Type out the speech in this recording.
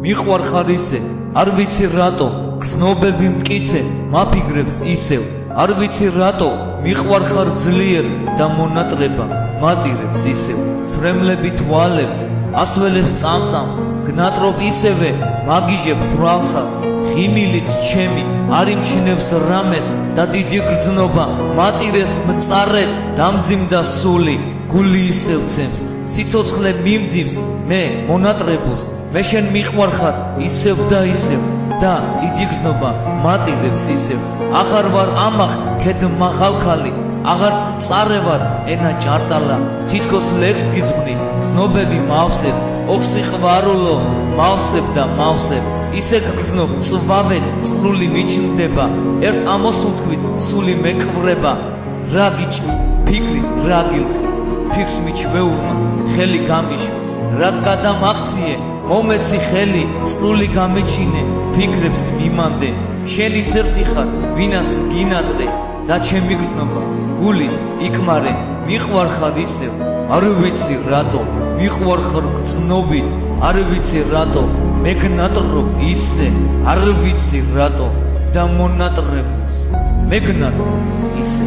მიყვარხარ ისე არ ვიცი რატო გრძნობები მტკიცე მაფიგრებს ისევ არ ვიცი რატო მიყვარხარ ძლიერ და მონატრება მატირებს ისევ ცრემლებით ვალებს ასველებს წამწამს გნატრობ ისევე მაგიჟებ თვალსაც ხიმილიც ჩემი არ იმჩნევს რამეს და დიდი გრძნობა მატირეს მწარედ დამძიმდა სული გული ისევ ცემს სიცოცხლე მიმძიმს მე მონატრებულს მე შენ მიყვარხარ ისევ და დიდი გრძნობა მატირებს ისევ აღარ ვარ ამახ ქედ მაღალქალი აღარც მწარე ვარ ენა ჭარტალა თითქოს ლექს გიძვნი ცნობები მავსებს ოხსიყვარულო მავსებ და მავსებ ისე გრძნობ წვავენ წყლული მიჩნდება ერთ ამოსუნთქვით სული მეკვრება რა გიჭმის ფიქრი რა გილხის ფიქრს მიჩვეულმა ხელი გამიშვა რა გადამაღწიე მომეცი ხელი წყლული გამეჩინე ფიქრებს მიმანდე შენი სერტი ხარ ვინაც გინატრე და ჩემი გრძნობა გულით იკმარე მიყვარხარ ისევ არ ვიცი რატო მიყვარხარ გრძნობით არ ვიცი რატო მე გნატრობ ისე არ ვიცი რატო და მონატრებს მე გნატრობ ისე